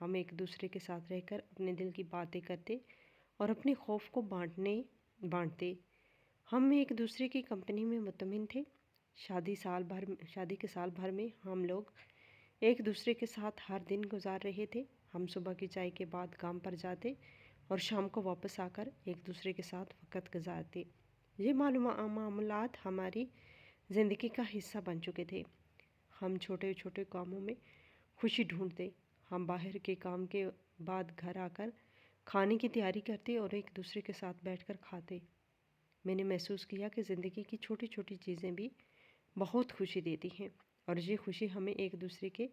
ہم ایک دوسرے کے ساتھ رہ کر اپنے دل کی باتیں کرتے اور اپنے خوف کو بانٹتے۔ ہم ایک دوسرے کی کمپنی میں مطمئن تھے۔ شادی کے سال بھر میں ہم لوگ ایک دوسرے کے ساتھ ہر دن گزار رہے تھے۔ ہم صبح کی چائے کے بعد کام پر جاتے اور شام کو واپس آ کر ایک دوسرے کے ساتھ وقت گزارتے۔ یہ معاملات ہماری زندگی کا حصہ بن چکے تھے۔ ہم چھوٹے چھوٹے کاموں میں خوشی ڈھونڈتے۔ ہم باہر کے کام کے بعد گھر آ کر کھانے کی تیاری کرتے اور ایک دوسرے کے ساتھ بیٹھ کر کھاتے۔ میں نے محسوس کیا کہ زندگی کی چھوٹی چھوٹی چیزیں بھی بہت خوشی دیتی ہیں اور یہ خوشی ہمیں ایک دوسرے کے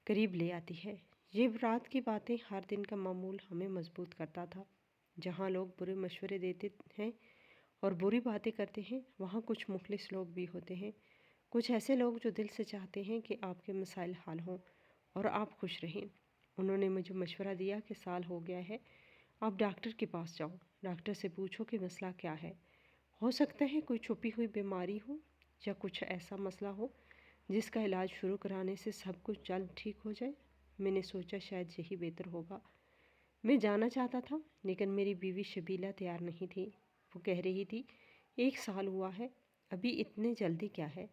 قریب لے آتی ہے۔ یہ رات کی باتیں ہر دن کا معمول ہمیں مضبوط کرتا تھا۔ جہاں لوگ برے مشورے دیتے ہیں اور بری باتیں کرتے ہیں، وہاں کچھ مخلص لوگ بھی ہوتے ہیں، کچھ ایسے لوگ جو دل سے چاہتے ہیں کہ آپ کے مسائل حل ہوں اور آپ خوش رہیں۔ انہوں نے مجھے مشورہ دیا کہ سال ہو گیا ہے، آپ ڈاکٹر کے پاس جاؤ، ڈاکٹر سے پوچھو کہ مسئلہ کیا ہے۔ ہو سکتا ہے کوئی چھپی ہوئی بیماری ہو یا کچھ ایسا مسئلہ ہو جس کا علاج شروع کرانے سے سب کچھ جلد ٹھیک ہو جائے۔ میں نے سوچا شاید یہی بہتر ہوگا۔ میں جانا چاہتا تھا لیکن میری بیوی شبیلہ تیار نہیں تھی۔ وہ کہہ رہی تھی 1 سال ہوا ہے، ابھی اتنے جلدی کیا ہے؟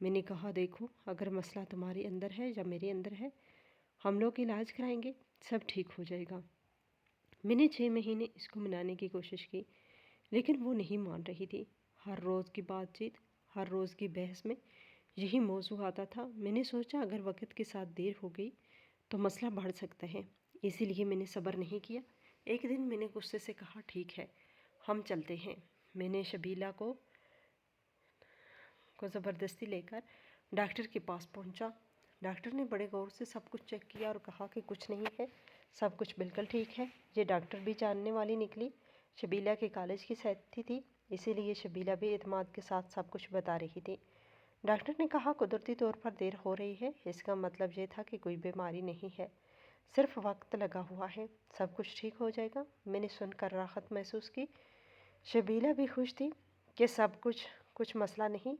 میں نے کہا دیکھو، اگر مسئلہ تمہارے اندر ہے یا میرے اندر ہے، ہم لوگ علاج کرائیں گے، سب ٹھیک ہو جائے گا۔ میں نے 6 مہینے اس کو منانے کی کوشش کی لیکن وہ نہیں مان رہی تھی۔ ہر روز کی بات چیت، ہر روز کی بحث میں یہی موضوع آتا تھا۔ میں نے سوچا اگر وقت کے ساتھ دیر ہو گئی تو مسئلہ بڑھ سکتا ہے، اسی لیے میں نے صبر نہیں کیا۔ ایک دن میں نے غصے سے کہا ٹھیک ہے، ہم چلتے ہیں۔ میں نے شبیلہ کو زبردستی لے کر ڈاکٹر کے پاس پہنچا۔ ڈاکٹر نے بڑے غور سے سب کچھ چیک کیا اور کہا کہ کچھ نہیں ہے، سب کچھ بالکل ٹھیک ہے۔ یہ ڈاکٹر بھی جاننے والی نکلی، شبیلہ کے کالج کی ساتھی تھی، اسی لیے شبیلہ بھی اعتماد کے ساتھ سب کچھ بتا رہی تھی۔ ڈاکٹر نے کہا قدرتی طور پر دیر ہو رہی ہے، اس کا مطلب یہ تھا کہ کوئی بیماری نہیں ہے، صرف وقت لگا ہوا ہے، سب کچھ ٹھیک ہو جائے گا۔ میں نے سن کر راحت محسوس کی۔ شبیلہ بھی خوش تھی کہ سب کچھ مسئلہ نہیں۔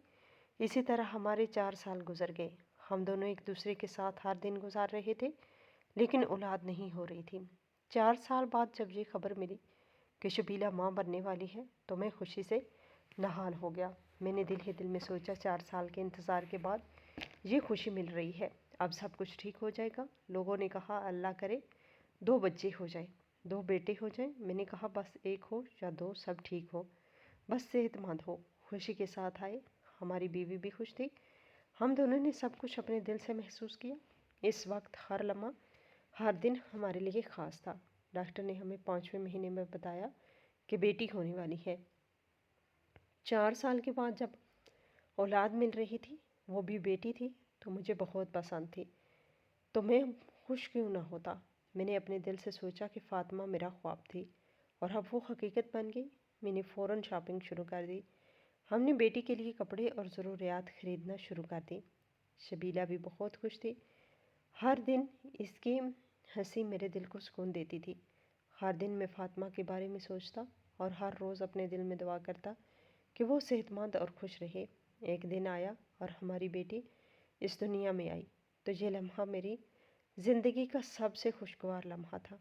اسی طرح ہمارے 4 سال گزر گئے۔ ہم دونوں ایک دوسرے کے ساتھ ہر دن گزار رہے تھے لیکن اولاد نہیں ہو رہی تھی۔ 4 سال بعد جب یہ خبر ملی کہ شبیلہ ماں بننے والی ہے تو میں خوشی سے نہال ہو گیا۔ میں نے دل ہی دل میں سوچا 4 سال کے انتظار کے بعد یہ خوشی مل رہی ہے، اب سب کچھ ٹھیک ہو جائے گا۔ لوگوں نے کہا اللہ کرے 2 بچے ہو جائیں، 2 بیٹے ہو جائیں۔ میں نے کہا بس 1 ہو یا 2 سب ٹھیک ہو، بس صحت مند ہو۔ خوشی کے ساتھ آئے، ہماری بیوی بھی خوش تھی۔ ہم دونوں نے سب کچھ اپنے دل سے محسوس کیا۔ اس وقت ہر لمحہ، ہر دن ہمارے لیے خاص تھا۔ ڈاکٹر نے ہمیں 5ویں مہینے میں بتایا کہ بیٹی ہونے والی ہے۔ 4 سال کے بعد جب اولاد مل رہی تھی، وہ بھی بیٹی تھی، تو مجھے بہت پسند تھی، تو میں خوش کیوں نہ ہوتا۔ میں نے اپنے دل سے سوچا کہ فاطمہ میرا خواب تھی اور اب وہ حقیقت بن گئی۔ میں نے فوراً شاپنگ شروع کر دی۔ ہم نے بیٹی کے لیے کپڑے اور ضروریات خریدنا شروع کر دی۔ شبیلہ بھی بہت خوش تھی۔ ہر دن اس کی ہنسی میرے دل کو سکون دیتی تھی۔ ہر دن میں فاطمہ کے بارے میں سوچتا اور ہر روز اپنے دل میں دعا کرتا کہ وہ صحت مند اور خوش رہے۔ ایک دن آیا اور ہماری بیٹی اس دنیا میں آئی تو یہ لمحہ میری زندگی کا سب سے خوشگوار لمحہ تھا۔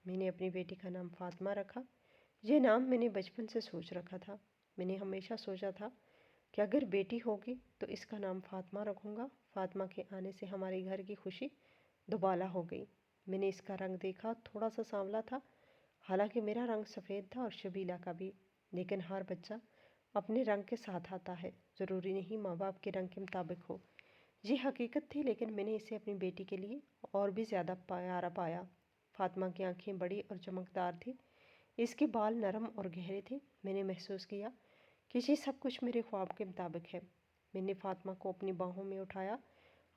میں نے اپنی بیٹی کا نام فاطمہ رکھا۔ یہ نام میں نے بچپن سے سوچ رکھا تھا۔ میں نے ہمیشہ سوچا تھا کہ اگر بیٹی ہوگی تو اس کا نام فاطمہ رکھوں گا۔ فاطمہ کے آنے سے ہمارے گھر کی خوشی دوبالا ہو گئی۔ میں نے اس کا رنگ دیکھا، تھوڑا سا سانولا تھا، حالانکہ میرا رنگ سفید تھا اور شبیلہ کا بھی، لیکن ہر بچہ اپنے رنگ کے ساتھ آتا ہے، ضروری نہیں ماں باپ کے رنگ کے مطابق ہو۔ یہ حقیقت تھی، لیکن میں نے اسے اپنی بیٹی کے لیے اور بھی زیادہ پیارا پایا۔ فاطمہ کی آنکھیں بڑی اور چمکدار تھیں، اس کے بال نرم اور گہرے تھے۔ میں نے محسوس کیا کہ یہ سب کچھ میرے خواب کے مطابق ہے۔ میں نے فاطمہ کو اپنی باہوں میں اٹھایا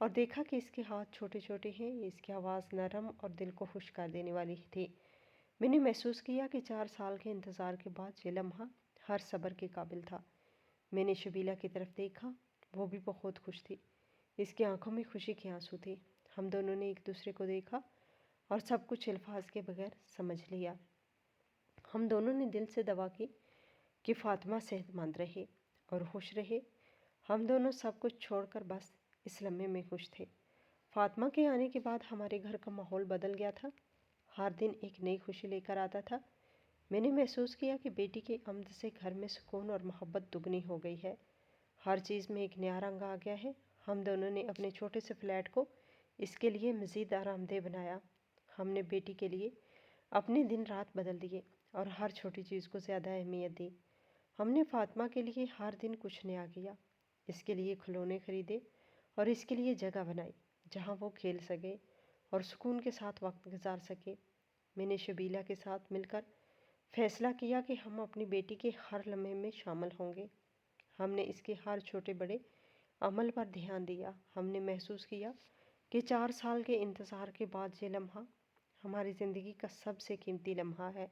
اور دیکھا کہ اس کے ہاتھ چھوٹے چھوٹے ہیں، اس کی آواز نرم اور دل کو خوش کر دینے والی تھی۔ میں نے محسوس کیا کہ 4 سال کے انتظار کے بعد یہ لمحہ ہر صبر کے قابل تھا۔ میں نے شبیلہ کی طرف دیکھا، وہ بھی بہت خوش تھی، اس کی آنکھوں میں خوشی کے آنسو تھے۔ ہم دونوں نے ایک دوسرے کو دیکھا اور سب کچھ الفاظ کے بغیر سمجھ لیا۔ ہم دونوں نے دل سے دعا کی کہ فاطمہ صحت مند رہے اور خوش رہے۔ ہم دونوں سب کچھ چھوڑ کر بس اس لمحے میں خوش تھے۔ فاطمہ کے آنے کے بعد ہمارے گھر کا ماحول بدل گیا تھا۔ ہر دن ایک نئی خوشی لے کر آتا تھا۔ میں نے محسوس کیا کہ بیٹی کے آمد سے گھر میں سکون اور محبت دگنی ہو گئی ہے۔ ہر چیز میں ایک نیا رنگ آ گیا ہے۔ ہم دونوں نے اپنے چھوٹے سے فلیٹ کو اس کے لیے مزید آرام دہ بنایا۔ ہم نے بیٹی کے لیے اپنے دن رات بدل دیے اور ہر چھوٹی چیز کو زیادہ اہمیت دی۔ ہم نے فاطمہ کے لیے ہر دن کچھ نیا کیا۔ اس کے لیے کھلونے خریدے اور اس کے لیے جگہ بنائی جہاں وہ کھیل سکے اور سکون کے ساتھ وقت گزار سکے۔ میں نے شبیلہ کے ساتھ مل کر فیصلہ کیا کہ ہم اپنی بیٹی کے ہر لمحے میں شامل ہوں گے۔ ہم نے اس کے ہر چھوٹے بڑے عمل پر دھیان دیا۔ ہم نے محسوس کیا کہ 4 سال کے انتظار کے بعد یہ لمحہ ہماری زندگی کا سب سے قیمتی لمحہ ہے۔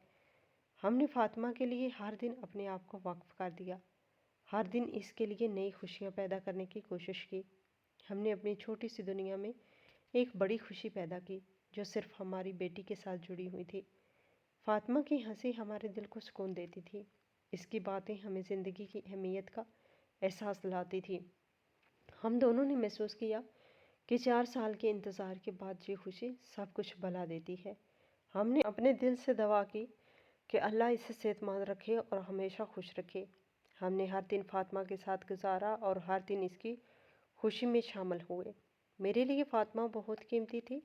ہم نے فاطمہ کے لیے ہر دن اپنے آپ کو وقف کر دیا۔ ہر دن اس کے لیے نئی خوشیاں پیدا کرنے کی کوشش کی۔ ہم نے اپنی چھوٹی سی دنیا میں ایک بڑی خوشی پیدا کی جو صرف ہماری بیٹی کے ساتھ جڑی ہوئی تھی۔ فاطمہ کی ہنسی ہمارے دل کو سکون دیتی تھی۔ اس کی باتیں ہمیں زندگی کی اہمیت کا احساس دلاتی تھی۔ ہم دونوں نے محسوس کیا کہ 4 سال کے انتظار کے بعد یہ خوشی سب کچھ بھلا دیتی ہے۔ ہم نے اپنے دل سے دعا کی کہ اللہ اسے صحت مند رکھے اور ہمیشہ خوش رکھے۔ ہم نے ہر دن فاطمہ کے ساتھ گزارا اور ہر دن اس کی خوشی میں شامل ہوئے۔ میرے لیے فاطمہ بہت قیمتی تھی۔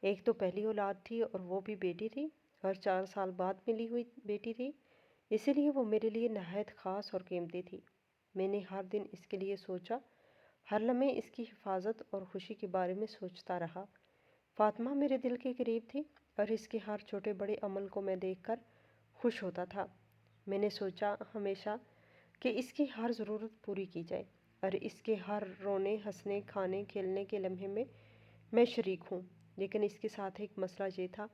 ایک تو پہلی اولاد تھی اور وہ بھی بیٹی تھی، اور 4 سال بعد ملی ہوئی بیٹی تھی، اسی لیے وہ میرے لیے نہایت خاص اور قیمتی تھی۔ میں نے ہر دن اس کے لیے سوچا، ہر لمحے اس کی حفاظت اور خوشی کے بارے میں سوچتا رہا۔ فاطمہ میرے دل کے قریب تھی اور اس کے ہر چھوٹے بڑے عمل کو میں دیکھ کر خوش ہوتا تھا۔ میں نے سوچا ہمیشہ کہ اس کی ہر ضرورت پوری کی جائے اور اس کے ہر رونے، ہنسنے، کھانے، کھیلنے کے لمحے میں شریک ہوں۔ لیکن اس کے ساتھ ایک مسئلہ یہ تھا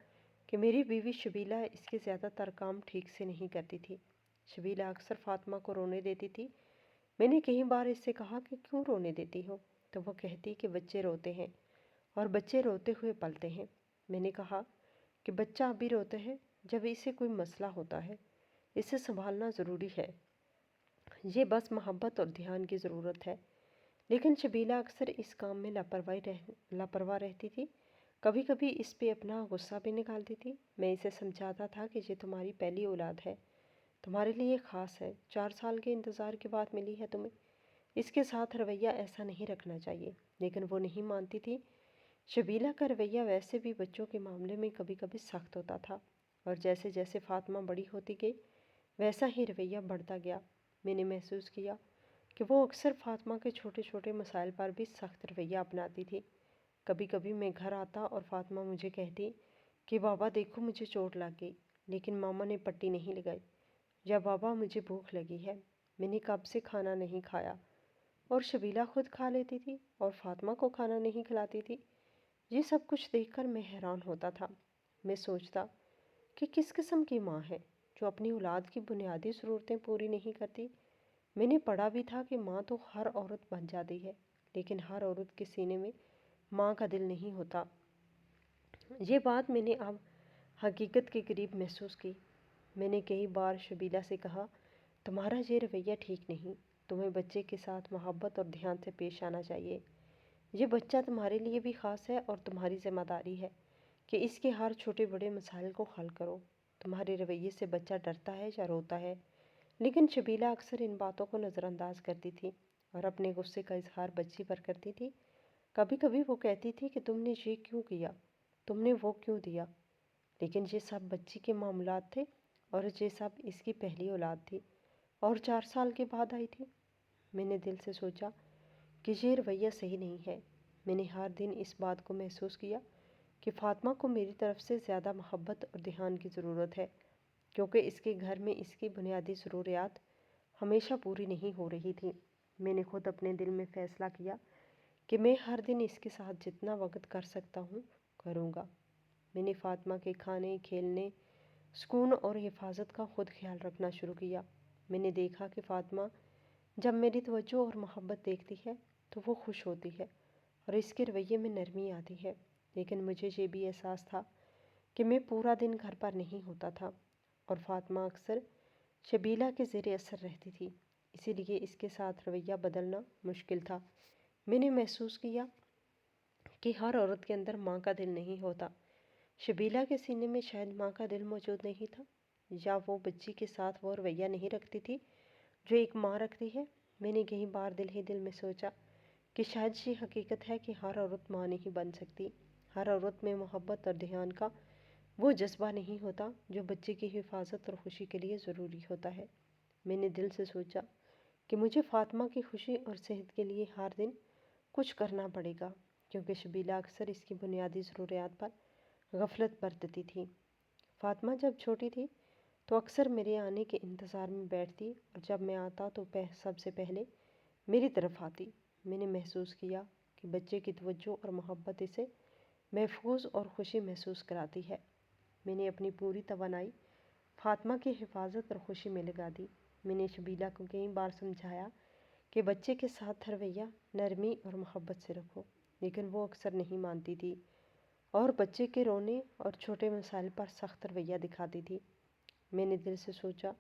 کہ میری بیوی شبیلہ اس کے زیادہ تر کام ٹھیک سے نہیں کرتی تھی۔ شبیلہ اکثر فاطمہ کو رونے دیتی تھی۔ میں نے کئی بار اس سے کہا کہ کیوں رونے دیتی ہو؟ تو وہ کہتی کہ بچے روتے ہیں اور بچے روتے ہوئے پلتے ہیں۔ میں نے کہا کہ بچہ ابھی روتا ہے جب اسے کوئی مسئلہ ہوتا ہے، اسے سنبھالنا ضروری ہے، یہ بس محبت اور دھیان کی ضرورت ہے۔ لیکن شبیلہ اکثر اس کام میں لاپرواہ رہتی تھی۔ کبھی کبھی اس پہ اپنا غصہ بھی نکالتی تھی۔ میں اسے سمجھاتا تھا کہ یہ تمہاری پہلی اولاد ہے، تمہارے لیے خاص ہے، 4 سال کے انتظار کے بعد ملی ہے تمہیں، اس کے ساتھ رویہ ایسا نہیں رکھنا چاہیے۔ لیکن وہ نہیں مانتی تھی۔ شبیلہ کا رویہ ویسے بھی بچوں کے معاملے میں کبھی کبھی سخت ہوتا تھا، اور جیسے جیسے فاطمہ بڑی ہوتی گئی ویسا ہی رویہ بڑھتا گیا۔ میں نے محسوس کیا کہ وہ اکثر فاطمہ کے چھوٹے چھوٹے مسائل پر بھی سخت رویہ اپناتی تھی۔ کبھی کبھی میں گھر آتا اور فاطمہ مجھے کہتی کہ بابا دیکھو مجھے چوٹ لگ گئی لیکن ماما نے پٹی نہیں لگائی، یا بابا مجھے بھوک لگی ہے، میں نے کب سے کھانا نہیں کھایا، اور شبیلہ خود کھا لیتی تھی اور فاطمہ کو کھانا نہیں کھلاتی تھی۔ یہ سب کچھ دیکھ کر میں حیران ہوتا تھا۔ میں سوچتا کہ کس قسم کی ماں ہے جو اپنی اولاد کی بنیادی ضرورتیں پوری نہیں کرتی۔ میں نے پڑھا بھی تھا کہ ماں تو ہر عورت بن جاتی ہے، لیکن ہر عورت کے سینے میں ماں کا دل نہیں ہوتا۔ یہ بات میں نے اب حقیقت کے قریب محسوس کی۔ میں نے کئی بار شبیلہ سے کہا تمہارا یہ رویہ ٹھیک نہیں، تمہیں بچے کے ساتھ محبت اور دھیان سے پیش آنا چاہیے۔ یہ بچہ تمہارے لیے بھی خاص ہے اور تمہاری ذمہ داری ہے کہ اس کے ہر چھوٹے بڑے مسائل کو حل کرو۔ تمہارے رویے سے بچہ ڈرتا ہے یا روتا ہے۔ لیکن شبیلہ اکثر ان باتوں کو نظر انداز کرتی تھی اور اپنے غصے کا اظہار بچی پر کرتی تھی۔ کبھی کبھی وہ کہتی تھی کہ تم نے یہ کیوں کیا، تم نے وہ کیوں دیا، لیکن یہ سب بچی کے معاملات تھے اور یہ سب اس کی پہلی اولاد تھی اور 4 سال کے بعد آئی تھی۔ میں نے دل سے سوچا کہ یہ رویہ صحیح نہیں ہے۔ میں نے ہر دن اس بات کو محسوس کیا کہ فاطمہ کو میری طرف سے زیادہ محبت اور دھیان کی ضرورت ہے، کیونکہ اس کے گھر میں اس کی بنیادی ضروریات ہمیشہ پوری نہیں ہو رہی تھی۔ میں نے خود اپنے دل میں فیصلہ کیا کہ میں ہر دن اس کے ساتھ جتنا وقت کر سکتا ہوں کروں گا۔ میں نے فاطمہ کے کھانے، کھیلنے، سکون اور حفاظت کا خود خیال رکھنا شروع کیا۔ میں نے دیکھا کہ فاطمہ جب میری توجہ اور محبت دیکھتی ہے تو وہ خوش ہوتی ہے اور اس کے رویے میں نرمی آتی ہے۔ لیکن مجھے یہ بھی احساس تھا کہ میں پورا دن گھر پر نہیں ہوتا تھا اور فاطمہ اکثر شبیلہ کے زیر اثر رہتی تھی، اسی لیے اس کے ساتھ رویہ بدلنا مشکل تھا۔ میں نے محسوس کیا کہ ہر عورت کے اندر ماں کا دل نہیں ہوتا۔ شبیلہ کے سینے میں شاید ماں کا دل موجود نہیں تھا، یا وہ بچی کے ساتھ وہ رویہ نہیں رکھتی تھی جو ایک ماں رکھتی ہے۔ میں نے کئی بار دل ہی دل میں سوچا کہ شاید یہ حقیقت ہے کہ ہر عورت ماں نہیں بن سکتی۔ ہر عورت میں محبت اور دھیان کا وہ جذبہ نہیں ہوتا جو بچے کی حفاظت اور خوشی کے لیے ضروری ہوتا ہے۔ میں نے دل سے سوچا کہ مجھے فاطمہ کی خوشی اور صحت کے لیے ہر دن کچھ کرنا پڑے گا، کیونکہ شبیلہ اکثر اس کی بنیادی ضروریات پر غفلت برتتی تھی۔ فاطمہ جب چھوٹی تھی تو اکثر میرے آنے کے انتظار میں بیٹھتی، اور جب میں آتا تو سب سے پہلے میری طرف آتی۔ میں نے محسوس کیا کہ بچے کی توجہ اور محبت اسے محفوظ اور خوشی محسوس کراتی ہے۔ میں نے اپنی پوری توانائی فاطمہ کی حفاظت اور خوشی میں لگا دی۔ میں نے شبیلہ کو کئی بار سمجھایا کہ بچے کے ساتھ رویہ نرمی اور محبت سے رکھو، لیکن وہ اکثر نہیں مانتی تھی اور بچے کے رونے اور چھوٹے مسائل پر سخت رویہ دکھاتی تھی۔ میں نے دل سے سوچا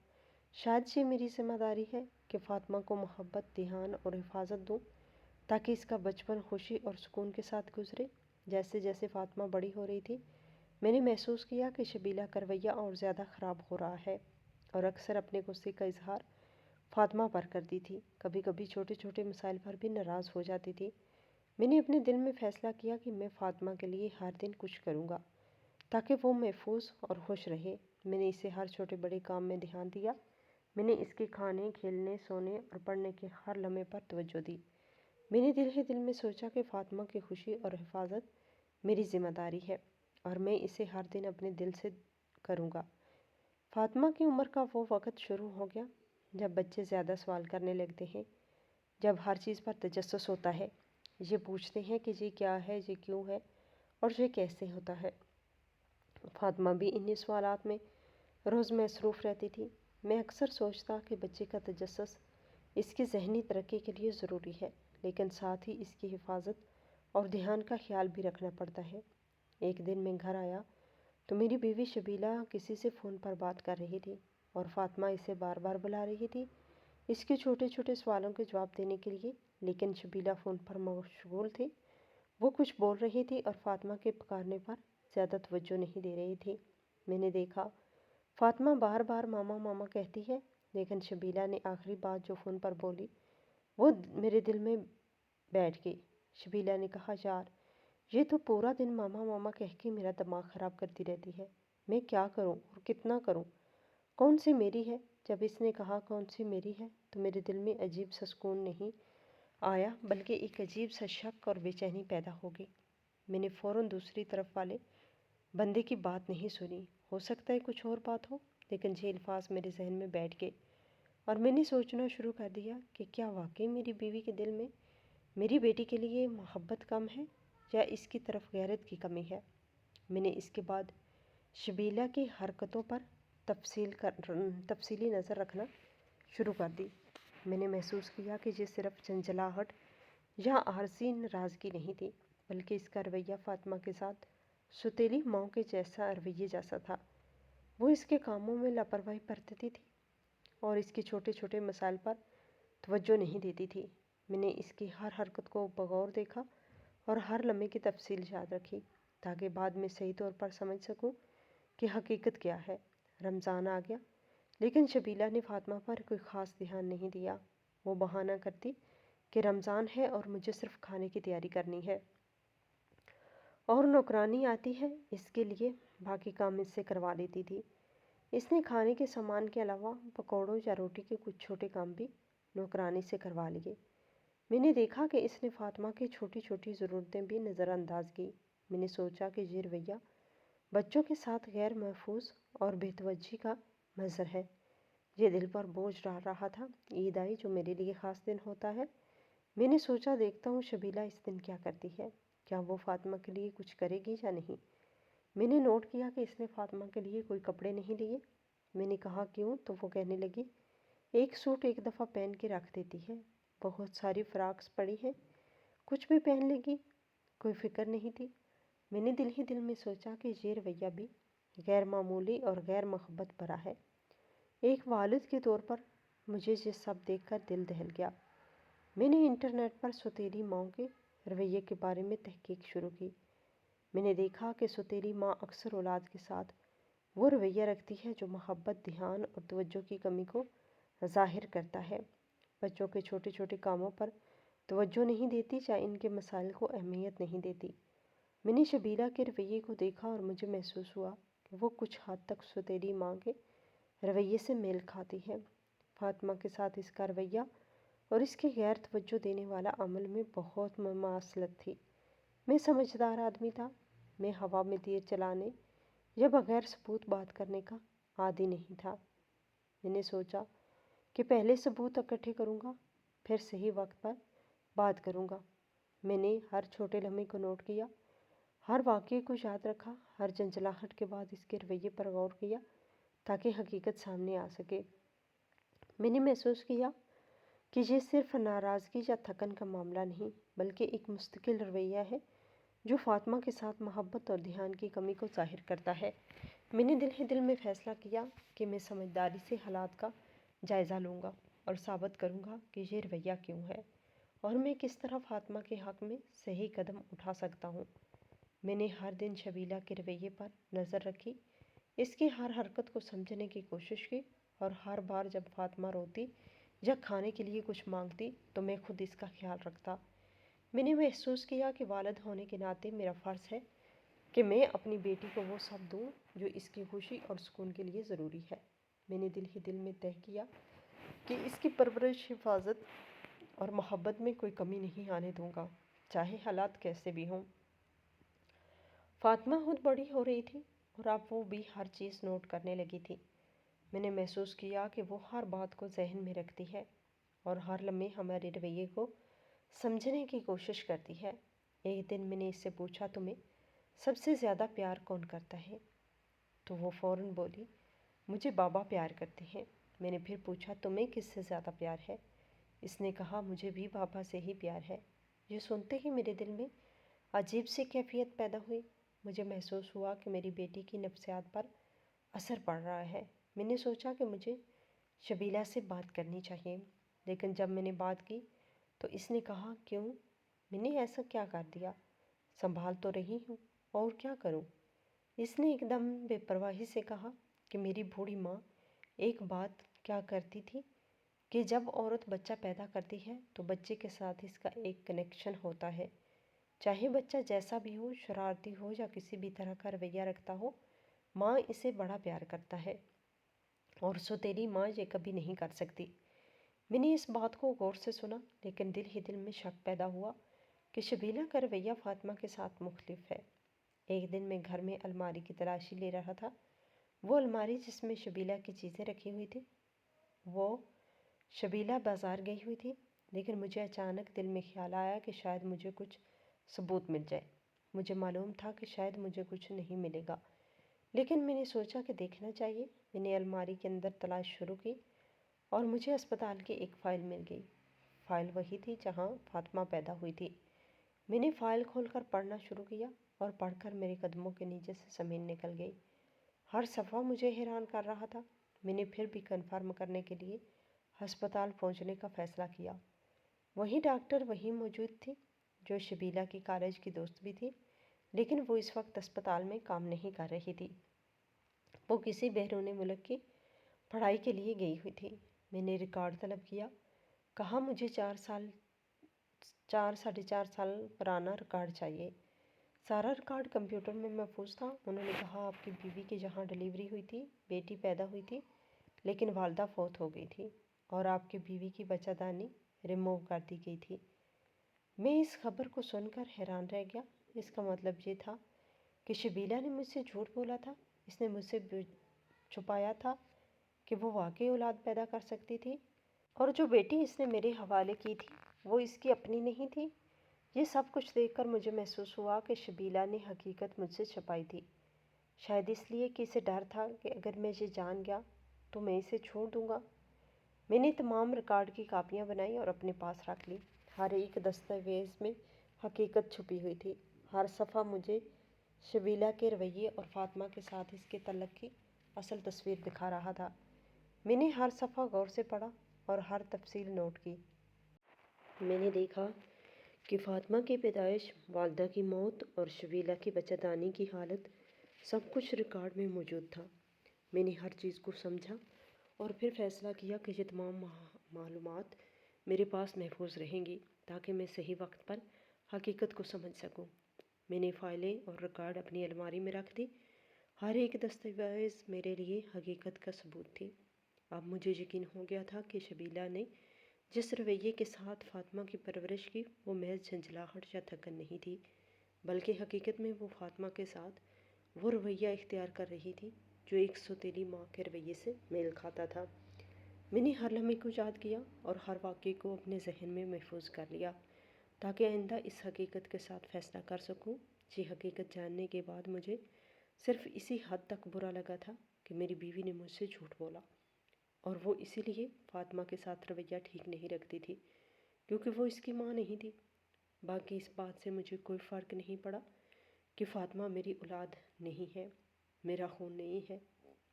شاید یہ میری ذمہ داری ہے کہ فاطمہ کو محبت، دھیان اور حفاظت دوں تاکہ اس کا بچپن خوشی اور سکون کے ساتھ گزرے۔ جیسے جیسے فاطمہ بڑی ہو رہی تھی، میں نے محسوس کیا کہ شبیلہ کا رویہ اور زیادہ خراب ہو رہا ہے، اور اکثر اپنے غصے کا اظہار فاطمہ پر کرتی تھی۔ کبھی کبھی چھوٹے چھوٹے مسائل پر بھی ناراض ہو جاتی تھی۔ میں نے اپنے دل میں فیصلہ کیا کہ میں فاطمہ کے لیے ہر دن کچھ کروں گا تاکہ وہ محفوظ اور خوش رہے۔ میں نے اسے ہر چھوٹے بڑے کام میں دھیان دیا۔ میں نے اس کے کھانے، کھیلنے، سونے اور پڑھنے کے ہر لمحے پر توجہ دی۔ میں نے دل ہی دل میں سوچا کہ فاطمہ کی خوشی اور حفاظت میری ذمہ داری ہے، اور میں اسے ہر دن اپنے دل سے کروں گا۔ فاطمہ کی عمر کا وہ وقت شروع ہو گیا جب بچے زیادہ سوال کرنے لگتے ہیں، جب ہر چیز پر تجسس ہوتا ہے۔ یہ پوچھتے ہیں کہ یہ کیا ہے، یہ کیوں ہے، اور یہ کیسے ہوتا ہے۔ فاطمہ بھی انہی سوالات میں روز مصروف رہتی تھی۔ میں اکثر سوچتا کہ بچے کا تجسس اس کی ذہنی ترقی کے لیے ضروری ہے، لیکن ساتھ ہی اس کی حفاظت اور دھیان کا خیال بھی رکھنا پڑتا ہے۔ ایک دن میں گھر آیا تو میری بیوی شبیلہ کسی سے فون پر بات کر رہی تھی، اور فاطمہ اسے بار بار بلا رہی تھی اس کے چھوٹے چھوٹے سوالوں کے جواب دینے کے لیے، لیکن شبیلہ فون پر مشغول تھی۔ وہ کچھ بول رہی تھی اور فاطمہ کے پکارنے پر زیادہ توجہ نہیں دے رہی تھی۔ میں نے دیکھا فاطمہ بار بار ماما ماما کہتی ہے، لیکن شبیلہ نے آخری بات جو فون پر بولی وہ میرے دل میں بیٹھ گئی۔ شبیلہ نے کہا، یار یہ تو پورا دن ماما ماما کہہ کے میرا دماغ خراب کرتی رہتی ہے، میں کیا کروں اور کتنا کروں؟ کون سی میری ہے؟ جب اس نے کہا کون سی میری ہے تو میرے دل میں عجیب سا سکون نہیں آیا، بلکہ ایک عجیب سا شک اور بے چینی پیدا ہو گئی۔ میں نے فوراً دوسری طرف والے بندے کی بات نہیں سنی۔ ہو سکتا ہے کچھ اور بات ہو، لیکن یہ الفاظ میرے ذہن میں بیٹھ گئے، اور میں نے سوچنا شروع کر دیا کہ کیا واقعی میری بیوی کے دل میں میری بیٹی کے لیے محبت کم ہے، یا اس کی طرف غیرت کی کمی ہے۔ میں نے اس کے بعد شبیلہ کی حرکتوں پر تفصیلی نظر رکھنا شروع کر دی۔ میں نے محسوس کیا کہ یہ صرف چنچلاہٹ یا عارضی ناراضگی نہیں تھی، بلکہ اس کا رویہ فاطمہ کے ساتھ ستیلی ماں کے جیسا رویے جیسا تھا۔ وہ اس کے کاموں میں لاپرواہی برتتی تھی اور اس کے چھوٹے چھوٹے مسائل پر توجہ نہیں دیتی تھی۔ میں نے اس کی ہر حرکت کو بغور دیکھا اور ہر لمحے کی تفصیل یاد رکھی، تاکہ بعد میں صحیح طور پر سمجھ سکوں کہ حقیقت کیا ہے۔ رمضان آ گیا، لیکن شبیلہ نے فاطمہ پر کوئی خاص دھیان نہیں دیا۔ وہ بہانہ کرتی کہ رمضان ہے اور مجھے صرف کھانے کی تیاری کرنی ہے، اور نوکرانی آتی ہے اس کے لیے باقی کام اس سے کروا لیتی تھی۔ اس نے کھانے کے سامان کے علاوہ پکوڑوں یا روٹی کے کچھ چھوٹے کام بھی نوکرانی سے کروا لیے۔ میں نے دیکھا کہ اس نے فاطمہ کی چھوٹی چھوٹی ضرورتیں بھی نظر انداز کی۔ میں نے سوچا کہ یہ رویہ بچوں کے ساتھ غیر محفوظ اور بے توجہی کا مظہر ہے۔ یہ دل پر بوجھ ڈال رہا تھا۔ عید آئی جو میرے لیے خاص دن ہوتا ہے۔ میں نے سوچا دیکھتا ہوں شبیلہ اس دن کیا کرتی ہے، کیا وہ فاطمہ کے لیے کچھ کرے گی یا نہیں۔ میں نے نوٹ کیا کہ اس نے فاطمہ کے لیے کوئی کپڑے نہیں لیے۔ میں نے کہا کیوں، تو وہ کہنے لگی ایک سوٹ ایک دفعہ پہن کے رکھ دیتی ہے، بہت ساری فراکس پڑی ہیں، کچھ بھی پہن لے گی، کوئی فکر نہیں تھی۔ میں نے دل ہی دل میں سوچا کہ یہ رویہ بھی غیر معمولی اور غیر محبت بھرا ہے۔ ایک والد کے طور پر مجھے یہ سب دیکھ کر دل دہل گیا۔ میں نے انٹرنیٹ پر ستیلی ماؤں کے رویے کے بارے میں تحقیق شروع کی۔ میں نے دیکھا کہ سوتیلی ماں اکثر اولاد کے ساتھ وہ رویہ رکھتی ہے جو محبت، دھیان اور توجہ کی کمی کو ظاہر کرتا ہے۔ بچوں کے چھوٹے چھوٹے کاموں پر توجہ نہیں دیتی یا ان کے مسائل کو اہمیت نہیں دیتی۔ میں نے شبیلہ کے رویے کو دیکھا اور مجھے محسوس ہوا کہ وہ کچھ حد تک سوتیلی ماں کے رویے سے میل کھاتی ہے۔ فاطمہ کے ساتھ اس کا رویہ اور اس کے غیر توجہ دینے والا عمل میں بہت مماثلت تھی۔ میں سمجھدار آدمی تھا۔ میں ہوا میں تیر چلانے یا بغیر ثبوت بات کرنے کا عادی نہیں تھا۔ میں نے سوچا کہ پہلے ثبوت اکٹھے کروں گا، پھر صحیح وقت پر بات کروں گا۔ میں نے ہر چھوٹے لمحے کو نوٹ کیا، ہر واقعے کو یاد رکھا، ہر جھنجھلاہٹ کے بعد اس کے رویے پر غور کیا تاکہ حقیقت سامنے آ سکے۔ میں نے محسوس کیا کہ یہ صرف ناراضگی یا تھکن کا معاملہ نہیں، بلکہ ایک مستقل رویہ ہے جو فاطمہ کے ساتھ محبت اور دھیان کی کمی کو ظاہر کرتا ہے۔ میں نے دل ہی دل میں فیصلہ کیا کہ میں سمجھداری سے حالات کا جائزہ لوں گا اور ثابت کروں گا کہ یہ رویہ کیوں ہے اور میں کس طرح فاطمہ کے حق میں صحیح قدم اٹھا سکتا ہوں۔ میں نے ہر دن شبیلہ کے رویے پر نظر رکھی، اس کی ہر حرکت کو سمجھنے کی کوشش کی، اور ہر بار جب فاطمہ روتی یا کھانے کے لیے کچھ مانگتی تو میں خود اس کا خیال رکھتا۔ میں نے محسوس کیا کہ والد ہونے کے ناطے میرا فرض ہے کہ میں اپنی بیٹی کو وہ سب دوں جو اس کی خوشی اور سکون کے لیے ضروری ہے۔ میں نے دل ہی دل میں طے کیا کہ اس کی پرورش، حفاظت اور محبت میں کوئی کمی نہیں آنے دوں گا، چاہے حالات کیسے بھی ہوں۔ فاطمہ خود بڑی ہو رہی تھی اور اب وہ بھی ہر چیز نوٹ کرنے لگی تھی۔ میں نے محسوس کیا کہ وہ ہر بات کو ذہن میں رکھتی ہے اور ہر لمحے ہمارے رویے کو سمجھنے کی کوشش کرتی ہے۔ ایک دن میں نے اس سے پوچھا، تمہیں سب سے زیادہ پیار کون کرتا ہے؟ تو وہ فوراً بولی، مجھے بابا پیار کرتے ہیں۔ میں نے پھر پوچھا، تمہیں کس سے زیادہ پیار ہے؟ اس نے کہا، مجھے بھی بابا سے ہی پیار ہے۔ یہ سنتے ہی میرے دل میں عجیب سی کیفیت پیدا ہوئی۔ مجھے محسوس ہوا کہ میری بیٹی کی نفسیات پر اثر پڑ رہا ہے۔ میں نے سوچا کہ مجھے شبیلہ سے بات کرنی چاہیے، لیکن جب میں نے بات کی تو اس نے کہا، کیوں؟ میں نے ایسا کیا کر دیا؟ سنبھال تو رہی ہوں، اور کیا کروں؟ اس نے ایک دم بے پرواہی سے کہا کہ میری بوڑھی ماں ایک بات کیا کرتی تھی کہ جب عورت بچہ پیدا کرتی ہے تو بچے کے ساتھ اس کا ایک کنیکشن ہوتا ہے، چاہے بچہ جیسا بھی ہو، شرارتی ہو یا کسی بھی طرح کا رویہ رکھتا ہو، ماں اسے بڑا پیار کرتا ہے، اور سوتیلی ماں یہ کبھی نہیں کر سکتی۔ میں نے اس بات کو غور سے سنا، لیکن دل ہی دل میں شک پیدا ہوا کہ شبیلہ کا رویہ فاطمہ کے ساتھ مختلف ہے۔ ایک دن میں گھر میں الماری کی تلاشی لے رہا تھا، وہ الماری جس میں شبیلہ کی چیزیں رکھی ہوئی تھی۔ وہ شبیلہ بازار گئی ہوئی تھی، لیکن مجھے اچانک دل میں خیال آیا کہ شاید مجھے کچھ ثبوت مل جائے۔ مجھے معلوم تھا کہ شاید مجھے کچھ نہیں ملے گا، لیکن میں نے سوچا کہ دیکھنا چاہیے۔ میں نے الماری کے اندر تلاش شروع کی اور مجھے اسپتال کی ایک فائل مل گئی۔ فائل وہی تھی جہاں فاطمہ پیدا ہوئی تھی۔ میں نے فائل کھول کر پڑھنا شروع کیا اور پڑھ کر میرے قدموں کے نیچے سے زمین نکل گئی۔ ہر صفحہ مجھے حیران کر رہا تھا۔ میں نے پھر بھی کنفرم کرنے کے لیے ہسپتال پہنچنے کا فیصلہ کیا۔ وہی ڈاکٹر وہی موجود تھی جو شبیلہ کی کالج کی دوست بھی تھی، لیکن وہ اس وقت اسپتال میں کام نہیں کر رہی تھی۔ وہ کسی بیرون ملک کی پڑھائی کے لیے گئی ہوئی تھی۔ میں نے ریکارڈ طلب کیا، کہا مجھے 4.5 سال پرانا ریکارڈ چاہیے۔ سارا ریکارڈ کمپیوٹر میں محفوظ تھا۔ انہوں نے کہا، آپ کی بیوی کی جہاں ڈلیوری ہوئی تھی بیٹی پیدا ہوئی تھی، لیکن والدہ فوت ہو گئی تھی اور آپ کی بیوی کی بچہ دانی ریموو کر دی گئی تھی۔ میں اس خبر کو سن کر حیران رہ گیا۔ اس کا مطلب یہ تھا کہ شبیلہ نے مجھ سے جھوٹ بولا تھا۔ اس نے مجھ سے چھپایا تھا کہ وہ واقعی اولاد پیدا کر سکتی تھی، اور جو بیٹی اس نے میرے حوالے کی تھی وہ اس کی اپنی نہیں تھی۔ یہ سب کچھ دیکھ کر مجھے محسوس ہوا کہ شبیلہ نے حقیقت مجھ سے چھپائی تھی، شاید اس لیے کہ اسے ڈر تھا کہ اگر میں یہ جان گیا تو میں اسے چھوڑ دوں گا۔ میں نے تمام ریکارڈ کی کاپیاں بنائی اور اپنے پاس رکھ لی۔ ہر ایک دستاویز میں حقیقت چھپی ہوئی تھی۔ ہر صفحہ مجھے شبیلہ کے رویے اور فاطمہ کے ساتھ اس کے تعلق کی اصل تصویر دکھا رہا تھا۔ میں نے ہر صفحہ غور سے پڑھا اور ہر تفصیل نوٹ کی۔ میں نے دیکھا کہ فاطمہ کی پیدائش، والدہ کی موت اور شبیلہ کی بچتانی کی حالت سب کچھ ریکارڈ میں موجود تھا۔ میں نے ہر چیز کو سمجھا اور پھر فیصلہ کیا کہ یہ تمام معلومات میرے پاس محفوظ رہیں گی تاکہ میں صحیح وقت پر حقیقت کو سمجھ سکوں۔ میں نے فائلیں اور ریکارڈ اپنی الماری میں رکھ دی۔ ہر ایک دستاویز میرے لیے حقیقت کا ثبوت تھی۔ اب مجھے یقین ہو گیا تھا کہ شبیلہ نے جس رویے کے ساتھ فاطمہ کی پرورش کی وہ محض جھنجھلاہٹ یا تھکن نہیں تھی، بلکہ حقیقت میں وہ فاطمہ کے ساتھ وہ رویہ اختیار کر رہی تھی جو ایک سوتیلی ماں کے رویے سے میل کھاتا تھا۔ میں نے ہر لمحے کو یاد کیا اور ہر واقعے کو اپنے ذہن میں محفوظ کر لیا تاکہ آئندہ اس حقیقت کے ساتھ فیصلہ کر سکوں۔ یہ حقیقت جاننے کے بعد مجھے صرف اسی حد تک برا لگا تھا کہ میری بیوی نے مجھ سے جھوٹ بولا، اور وہ اسی لیے فاطمہ کے ساتھ رویہ ٹھیک نہیں رکھتی تھی کیونکہ وہ اس کی ماں نہیں تھی۔ باقی اس بات سے مجھے کوئی فرق نہیں پڑا کہ فاطمہ میری اولاد نہیں ہے، میرا خون نہیں ہے۔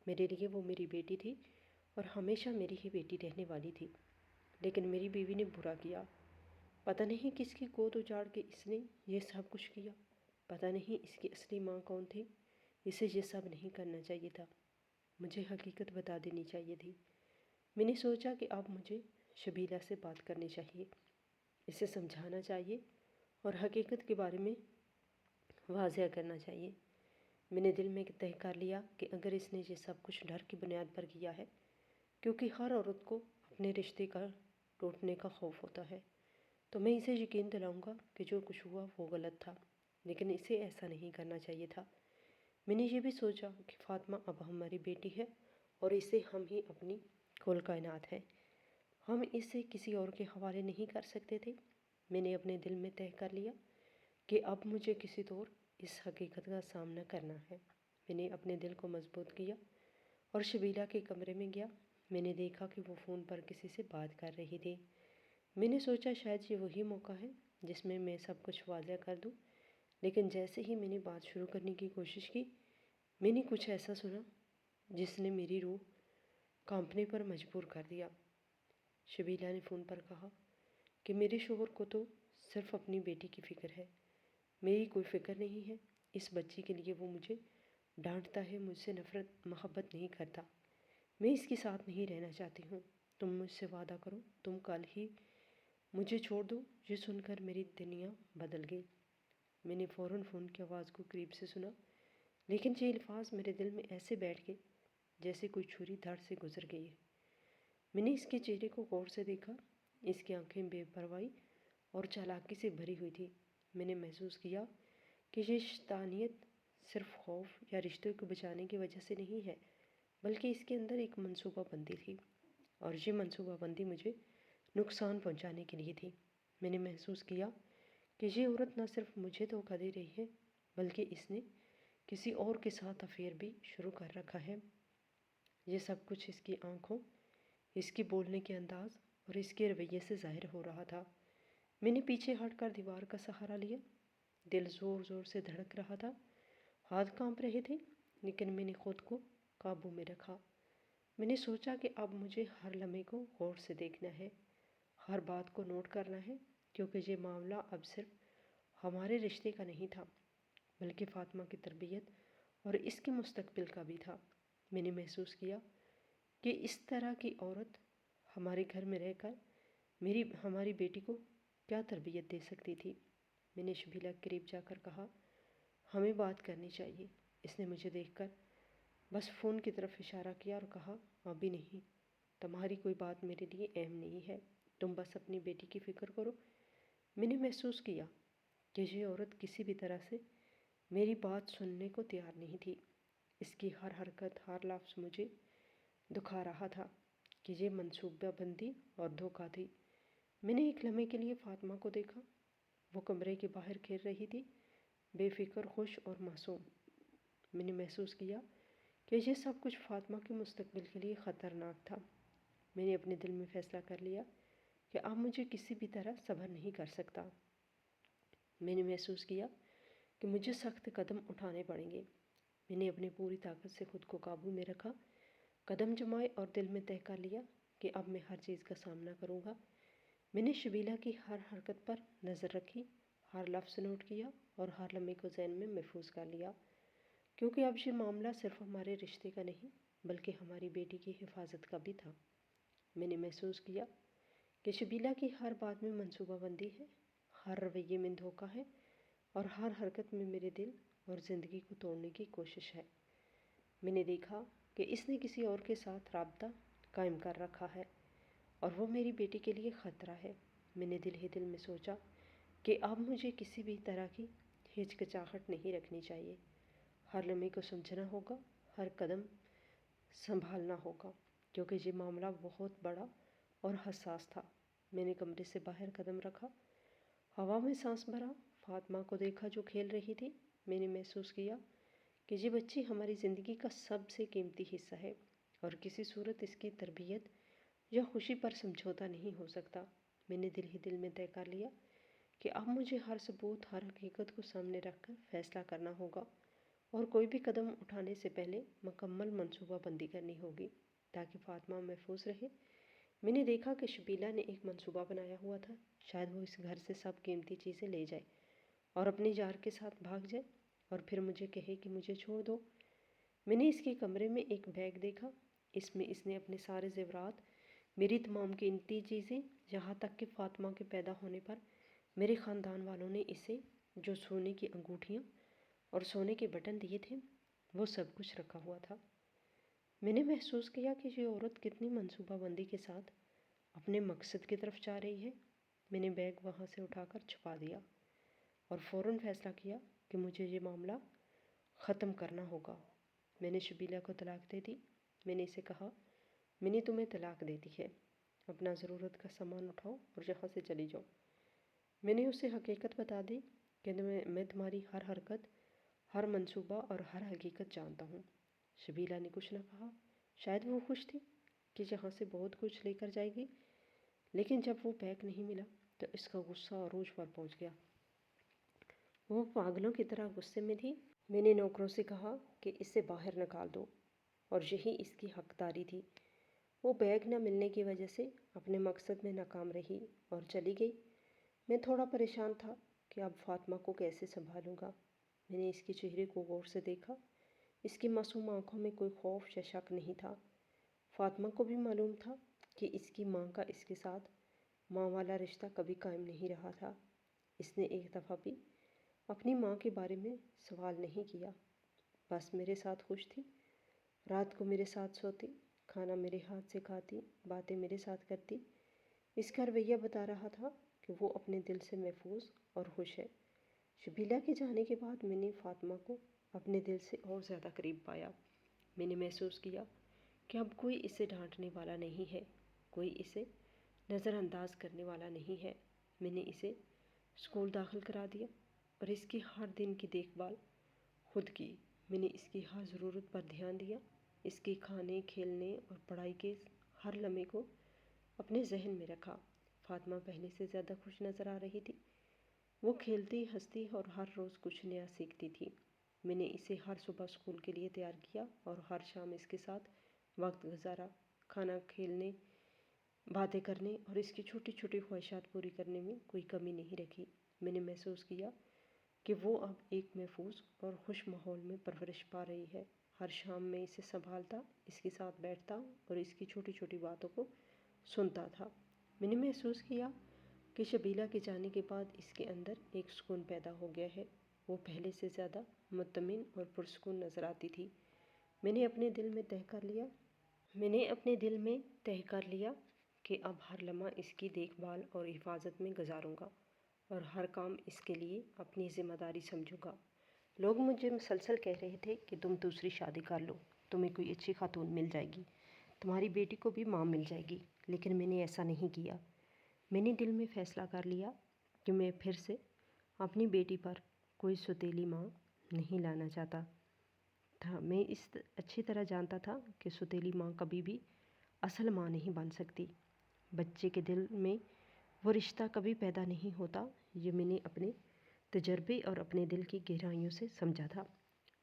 میرے لیے وہ میری بیٹی تھی اور ہمیشہ میری ہی بیٹی رہنے والی تھی۔ لیکن میری بیوی نے برا کیا۔ پتہ نہیں کس کی گود اجاڑ کے اس نے یہ سب کچھ کیا۔ پتہ نہیں اس کی اصلی ماں کون تھی۔ اسے یہ سب نہیں کرنا چاہیے تھا۔ مجھے حقیقت بتا دینی چاہیے تھی۔ میں نے سوچا کہ اب مجھے شبیلہ سے بات کرنی چاہیے، اسے سمجھانا چاہیے اور حقیقت کے بارے میں واضح کرنا چاہیے۔ میں نے دل میں طے کر لیا کہ اگر اس نے یہ سب کچھ ڈر کی بنیاد پر کیا ہے، کیونکہ ہر عورت کو اپنے رشتے کا ٹوٹنے کا خوف ہوتا ہے، تو میں اسے یقین دلاؤں گا کہ جو کچھ ہوا وہ غلط تھا، لیکن اسے ایسا نہیں کرنا چاہیے تھا۔ میں نے یہ بھی سوچا کہ فاطمہ اب ہماری بیٹی ہے اور اسے ہم ہی اپنی کل کائنات ہے، ہم اسے کسی اور کے حوالے نہیں کر سکتے تھے۔ میں نے اپنے دل میں طے کر لیا کہ اب مجھے کسی طور اس حقیقت کا سامنا کرنا ہے۔ میں نے اپنے دل کو مضبوط کیا اور شبیلہ کے کمرے میں گیا۔ میں نے دیکھا کہ وہ فون پر کسی سے بات کر رہی تھی۔ میں نے سوچا شاید یہ وہی موقع ہے جس میں میں سب کچھ واضح کر دوں، لیکن جیسے ہی میں نے بات شروع کرنے کی کوشش کی، میں نے کچھ ایسا سنا جس نے میری روح کانپنے پر مجبور کر دیا۔ شبیلہ نے فون پر کہا کہ میرے شوہر کو تو صرف اپنی بیٹی کی فکر ہے، میری کوئی فکر نہیں ہے۔ اس بچی کے لیے وہ مجھے ڈانٹتا ہے، مجھ سے نفرت محبت نہیں کرتا۔ میں اس کے ساتھ نہیں رہنا چاہتی ہوں۔ تم مجھ سے وعدہ کرو تم کل ہی مجھے چھوڑ دو۔ یہ سن کر میری دنیا بدل گئی۔ میں نے فوراً فون کی آواز کو قریب سے سنا، لیکن یہ الفاظ میرے دل میں ایسے بیٹھ گئے جیسے کوئی چھری دھڑ سے گزر گئی ہے۔ میں نے اس کے چہرے کو غور سے دیکھا۔ اس کی آنکھیں بے پرواہی اور چالاکی سے بھری ہوئی تھی۔ میں نے محسوس کیا کہ یہ شیطانیت صرف خوف یا رشتوں کو بچانے کی وجہ سے نہیں ہے، بلکہ اس کے اندر ایک منصوبہ بندی تھی، اور یہ منصوبہ بندی مجھے نقصان پہنچانے کے لیے تھی۔ میں نے محسوس کیا کہ یہ عورت نہ صرف مجھے دھوکہ دے رہی ہے، بلکہ اس نے کسی اور کے ساتھ افیئر بھی شروع کر رکھا ہے۔ یہ سب کچھ اس کی آنکھوں، اس کے بولنے کے انداز اور اس کے رویے سے ظاہر ہو رہا تھا۔ میں نے پیچھے ہٹ کر دیوار کا سہارا لیا۔ دل زور زور سے دھڑک رہا تھا، ہاتھ کانپ رہے تھے، لیکن میں نے خود کو قابو میں رکھا۔ میں نے سوچا کہ اب مجھے ہر لمحے کو غور سے دیکھنا ہے، ہر بات کو نوٹ کرنا ہے، کیونکہ یہ معاملہ اب صرف ہمارے رشتے کا نہیں تھا، بلکہ فاطمہ کی تربیت اور اس کے مستقبل کا بھی تھا۔ میں نے محسوس کیا کہ اس طرح کی عورت ہمارے گھر میں رہ کر ہماری بیٹی کو کیا تربیت دے سکتی تھی۔ میں نے شبیلہ کے قریب جا کر کہا، ہمیں بات کرنی چاہیے۔ اس نے مجھے دیکھ کر بس فون کی طرف اشارہ کیا اور کہا، ابھی نہیں، تمہاری کوئی بات میرے لیے اہم نہیں ہے، تم بس اپنی بیٹی کی فکر کرو۔ میں نے محسوس کیا کہ یہ عورت کسی بھی طرح سے میری بات سننے کو تیار نہیں تھی۔ اس کی ہر حرکت، ہر لفظ مجھے دکھا رہا تھا کہ یہ منصوبہ بندی اور دھوکہ تھی۔ میں نے ایک لمحے کے لیے فاطمہ کو دیکھا۔ وہ کمرے کے باہر کھیل رہی تھی، بے فکر، خوش اور معصوم۔ میں نے محسوس کیا کہ یہ سب کچھ فاطمہ کے مستقبل کے لیے خطرناک تھا۔ میں نے اپنے دل میں فیصلہ کر لیا کہ اب مجھے کسی بھی طرح صبر نہیں کر سکتا۔ میں نے محسوس کیا کہ مجھے سخت قدم اٹھانے پڑیں گے۔ میں نے اپنی پوری طاقت سے خود کو قابو میں رکھا، قدم جمائے اور دل میں طے کر لیا کہ اب میں ہر چیز کا سامنا کروں گا۔ میں نے شبیلہ کی ہر حرکت پر نظر رکھی، ہر لفظ نوٹ کیا اور ہر لمحے کو ذہن میں محفوظ کر لیا، کیونکہ اب یہ معاملہ صرف ہمارے رشتے کا نہیں بلکہ ہماری بیٹی کی حفاظت کا بھی تھا۔ میں نے محسوس کیا کہ شبیلہ کی ہر بات میں منصوبہ بندی ہے، ہر رویے میں دھوکہ ہے اور ہر حرکت میں میرے دل اور زندگی کو توڑنے کی کوشش ہے۔ میں نے دیکھا کہ اس نے کسی اور کے ساتھ رابطہ قائم کر رکھا ہے اور وہ میری بیٹی کے لیے خطرہ ہے۔ میں نے دل ہی دل میں سوچا کہ اب مجھے کسی بھی طرح کی ہچکچاہٹ نہیں رکھنی چاہیے، ہر لمحے کو سمجھنا ہوگا، ہر قدم سنبھالنا ہوگا، کیونکہ یہ معاملہ بہت بڑا اور حساس تھا۔ میں نے کمرے سے باہر قدم رکھا، ہوا میں سانس بھرا، فاطمہ کو دیکھا جو کھیل رہی تھی۔ میں نے محسوس کیا کہ یہ بچی ہماری زندگی کا سب سے قیمتی حصہ ہے اور کسی صورت اس کی تربیت یا خوشی پر سمجھوتا نہیں ہو سکتا۔ میں نے دل ہی دل میں طے کر لیا کہ اب مجھے ہر ثبوت، ہر حقیقت کو سامنے رکھ کر فیصلہ کرنا ہوگا اور کوئی بھی قدم اٹھانے سے پہلے مکمل منصوبہ بندی کرنی ہوگی تاکہ فاطمہ محفوظ رہے۔ میں نے دیکھا کہ شبیلہ نے ایک منصوبہ بنایا ہوا تھا، شاید وہ اس گھر سے سب قیمتی چیزیں لے جائے اور اپنی یار کے ساتھ بھاگ جائے اور پھر مجھے کہے کہ مجھے چھوڑ دو۔ میں نے اس کے کمرے میں ایک بیگ دیکھا، اس میں اس نے اپنے سارے زیورات، میری تمام قیمتی چیزیں، یہاں تک کہ فاطمہ کے پیدا ہونے پر میرے خاندان والوں نے اسے جو سونے کی انگوٹھیاں اور سونے کے بٹن دیے تھے وہ سب کچھ رکھا ہوا تھا۔ میں نے محسوس کیا کہ یہ عورت کتنی منصوبہ بندی کے ساتھ اپنے مقصد کی طرف جا رہی ہے۔ میں نے بیگ وہاں سے اٹھا کر چھپا دیا اور فوراً فیصلہ کیا کہ مجھے یہ معاملہ ختم کرنا ہوگا۔ میں نے شبیلہ کو طلاق دے دی۔ میں نے اسے کہا، میں نے تمہیں طلاق دے دی ہے، اپنا ضرورت کا سامان اٹھاؤ اور یہاں سے چلی جاؤ۔ میں نے اسے حقیقت بتا دی کہ میں تمہاری ہر حرکت، ہر منصوبہ اور ہر حقیقت جانتا ہوں۔ شبیلہ نے کچھ نہ کہا، شاید وہ خوش تھی کہ یہاں سے بہت کچھ لے کر جائے گی، لیکن جب وہ بیگ نہیں ملا تو اس کا غصہ عروج پر پہنچ گیا۔ وہ پاگلوں کی طرح غصے میں تھی۔ میں نے نوکروں سے کہا کہ اسے باہر نکال دو اور یہی اس کی حقداری تھی۔ وہ بیگ نہ ملنے کی وجہ سے اپنے مقصد میں ناکام رہی اور چلی گئی۔ میں تھوڑا پریشان تھا کہ اب فاطمہ کو کیسے سنبھالوں گا۔ میں نے اس کے چہرے کو غور سے دیکھا، اس کی معصوم آنکھوں میں کوئی خوف یا شک نہیں تھا۔ فاطمہ کو بھی معلوم تھا کہ اس کی ماں کا اس کے ساتھ ماں والا رشتہ کبھی قائم نہیں رہا تھا۔ اس نے ایک دفعہ بھی اپنی ماں کے بارے میں سوال نہیں کیا، بس میرے ساتھ خوش تھی، رات کو میرے ساتھ سوتی، کھانا میرے ہاتھ سے کھاتی، باتیں میرے ساتھ کرتی۔ اس کا رویہ بتا رہا تھا کہ وہ اپنے دل سے محفوظ اور خوش ہے۔ شبیلہ کے جانے کے بعد میں نے فاطمہ کو اپنے دل سے اور زیادہ قریب پایا۔ میں نے محسوس کیا کہ اب کوئی اسے ڈانٹنے والا نہیں ہے، کوئی اسے نظر انداز کرنے والا نہیں ہے۔ میں نے اسے اسکول داخل کرا دیا اور اس کی ہر دن کی دیکھ بھال خود کی۔ میں نے اس کی ہر ضرورت پر دھیان دیا، اس کے کھانے، کھیلنے اور پڑھائی کے ہر لمحے کو اپنے ذہن میں رکھا۔ فاطمہ پہلے سے زیادہ خوش نظر آ رہی تھی، وہ کھیلتی، ہنستی اور ہر روز کچھ نیا سیکھتی تھی۔ میں نے اسے ہر صبح اسکول کے لیے تیار کیا اور ہر شام اس کے ساتھ وقت گزارا، کھانا کھیلنے، باتیں کرنے اور اس کی چھوٹی چھوٹی خواہشات پوری کرنے میں کوئی کمی نہیں رکھی۔ میں نے محسوس کیا کہ وہ اب ایک محفوظ اور خوش ماحول میں پرورش پا رہی ہے۔ ہر شام میں اسے سنبھالتا، اس کے ساتھ بیٹھتا اور اس کی چھوٹی چھوٹی باتوں کو سنتا تھا۔ میں نے محسوس کیا کہ شبیلہ کے جانے کے بعد اس کے اندر ایک سکون پیدا ہو گیا ہے، وہ پہلے سے زیادہ مطمئن اور پرسکون نظر آتی تھی۔ میں نے اپنے دل میں طے کر لیا کہ اب ہر لمحہ اس کی دیکھ بھال اور حفاظت میں گزاروں گا اور ہر کام اس کے لیے اپنی ذمہ داری سمجھوں گا۔ لوگ مجھے مسلسل کہہ رہے تھے کہ تم دوسری شادی کر لو، تمہیں کوئی اچھی خاتون مل جائے گی، تمہاری بیٹی کو بھی ماں مل جائے گی، لیکن میں نے ایسا نہیں کیا۔ میں نے دل میں فیصلہ کر لیا کہ میں پھر سے اپنی بیٹی پر کوئی سوتیلی ماں نہیں لانا چاہتا تھا۔ میں اس اچھی طرح جانتا تھا کہ سوتیلی ماں کبھی بھی اصل ماں نہیں بن سکتی، بچے کے دل میں وہ رشتہ کبھی پیدا نہیں ہوتا۔ یہ میں نے اپنے تجربے اور اپنے دل کی گہرائیوں سے سمجھا تھا۔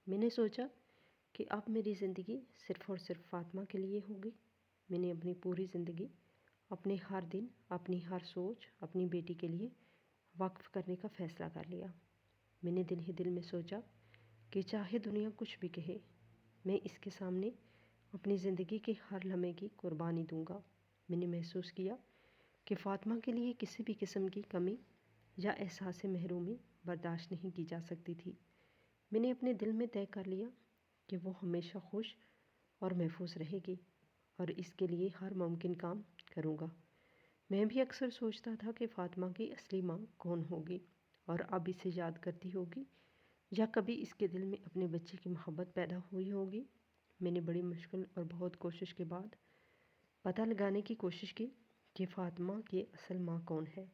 میں نے سوچا کہ اب میری زندگی صرف اور صرف فاطمہ کے لیے ہوگی۔ میں نے اپنی پوری زندگی اپنے ہر دن، اپنی ہر سوچ اپنی بیٹی کے لیے وقف کرنے کا فیصلہ کر لیا۔ میں نے دل ہی دل میں سوچا کہ چاہے دنیا کچھ بھی کہے، میں اس کے سامنے اپنی زندگی کے ہر لمحے کی قربانی دوں گا۔ میں نے محسوس کیا کہ فاطمہ کے لیے کسی بھی قسم کی کمی یا احساس محرومی برداشت نہیں کی جا سکتی تھی۔ میں نے اپنے دل میں طے کر لیا کہ وہ ہمیشہ خوش اور محفوظ رہے گی، اور اس کے لیے ہر ممکن کام کروں گا۔ میں بھی اکثر سوچتا تھا کہ فاطمہ کی اصلی ماں کون ہوگی، اور اب اسے یاد کرتی ہوگی یا کبھی اس کے دل میں اپنے بچے کی محبت پیدا ہوئی ہوگی۔ میں نے بڑی مشکل اور بہت کوشش کے بعد پتہ لگانے کی کوشش کی کہ فاطمہ کی اصل ماں کون ہے۔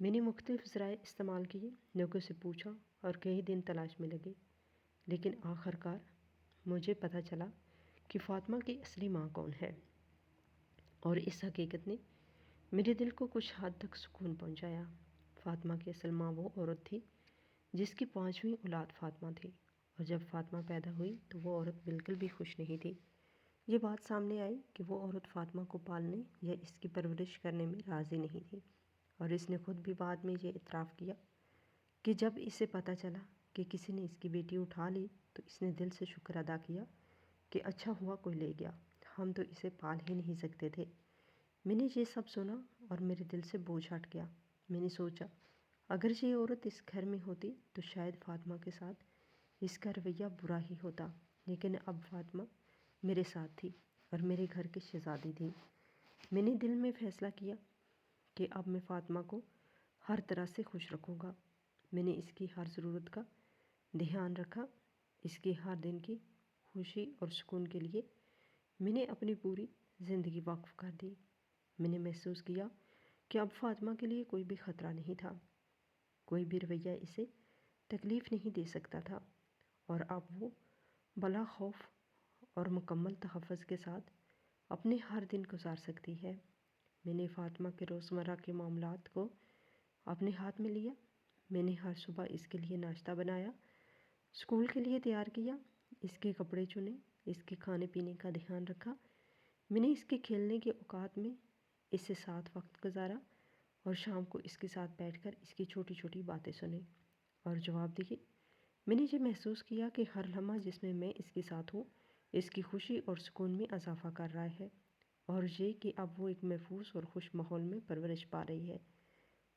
میں نے مختلف ذرائع استعمال کیے، لوگوں سے پوچھا اور کئی دن تلاش میں لگے، لیکن آخر کار مجھے پتہ چلا کہ فاطمہ کی اصلی ماں کون ہے، اور اس حقیقت نے میرے دل کو کچھ حد تک سکون پہنچایا۔ فاطمہ کی اصل ماں وہ عورت تھی جس کی 5ویں اولاد فاطمہ تھی، اور جب فاطمہ پیدا ہوئی تو وہ عورت بالکل بھی خوش نہیں تھی۔ یہ بات سامنے آئی کہ وہ عورت فاطمہ کو پالنے یا اس کی پرورش کرنے میں راضی نہیں تھی، اور اس نے خود بھی بعد میں یہ اعتراف کیا کہ جب اسے پتہ چلا کہ کسی نے اس کی بیٹی اٹھا لی تو اس نے دل سے شکر ادا کیا کہ اچھا ہوا کوئی لے گیا، ہم تو اسے پال ہی نہیں سکتے تھے۔ میں نے یہ سب سنا اور میرے دل سے بوجھ ہٹ گیا۔ میں نے سوچا اگر یہ عورت اس گھر میں ہوتی تو شاید فاطمہ کے ساتھ اس کا رویہ برا ہی ہوتا، لیکن اب فاطمہ میرے ساتھ تھی اور میرے گھر کی شہزادی تھی۔ میں نے دل میں فیصلہ کیا کہ اب میں فاطمہ کو ہر طرح سے خوش رکھوں گا۔ میں نے اس کی ہر ضرورت کا دھیان رکھا، اس کی ہر دن کی خوشی اور سکون کے لیے میں نے اپنی پوری زندگی وقف کر دی۔ میں نے محسوس کیا کہ اب فاطمہ کے لیے کوئی بھی خطرہ نہیں تھا، کوئی بھی رویہ اسے تکلیف نہیں دے سکتا تھا، اور اب وہ بلا خوف اور مکمل تحفظ کے ساتھ اپنے ہر دن گزار سکتی ہے۔ میں نے فاطمہ کے روزمرہ کے معاملات کو اپنے ہاتھ میں لیا۔ میں نے ہر صبح اس کے لیے ناشتہ بنایا، اسکول کے لیے تیار کیا، اس کے کپڑے چنے، اس کے کھانے پینے کا دھیان رکھا۔ میں نے اس کے کھیلنے کے اوقات میں اس سے ساتھ وقت گزارا، اور شام کو اس کے ساتھ بیٹھ کر اس کی چھوٹی چھوٹی باتیں سنیں اور جواب دیے۔ میں نے یہ محسوس کیا کہ ہر لمحہ جس میں اس کے ساتھ ہوں، اس کی خوشی اور سکون میں اضافہ کر رہا ہے، اور یہ کہ اب وہ ایک محفوظ اور خوش ماحول میں پرورش پا رہی ہے۔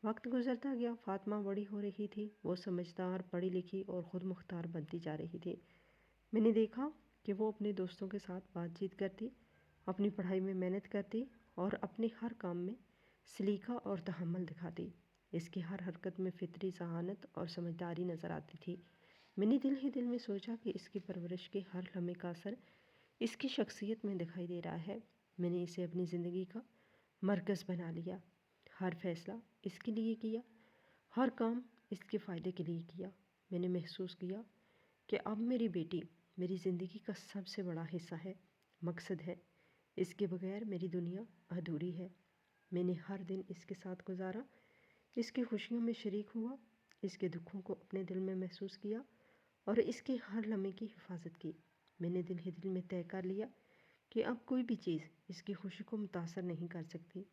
وقت گزرتا گیا، فاطمہ بڑی ہو رہی تھی، وہ سمجھدار، پڑھی لکھی اور خود مختار بنتی جا رہی تھی۔ میں نے دیکھا کہ وہ اپنے دوستوں کے ساتھ بات چیت کرتی، اپنی پڑھائی میں محنت کرتی اور اپنے ہر کام میں سلیقہ اور تحمل دکھاتی۔ اس کی ہر حرکت میں فطری ذہانت اور سمجھداری نظر آتی تھی۔ میں نے دل ہی دل میں سوچا کہ اس کی پرورش کے ہر لمحے کا اثر اس کی شخصیت میں دکھائی دے رہا ہے۔ میں نے اسے اپنی زندگی کا مرکز بنا لیا، ہر فیصلہ اس کے لیے کیا، ہر کام اس کے فائدے کے لیے کیا۔ میں نے محسوس کیا کہ اب میری بیٹی میری زندگی کا سب سے بڑا حصہ ہے، مقصد ہے۔ اس کے بغیر میری دنیا ادھوری ہے۔ میں نے ہر دن اس کے ساتھ گزارا، اس کی خوشیوں میں شریک ہوا، اس کے دکھوں کو اپنے دل میں محسوس کیا اور اس کے ہر لمحے کی حفاظت کی۔ میں نے دل ہی دل میں طے کر لیا کہ اب کوئی بھی چیز اس کی خوشی کو متاثر نہیں کر سکتی۔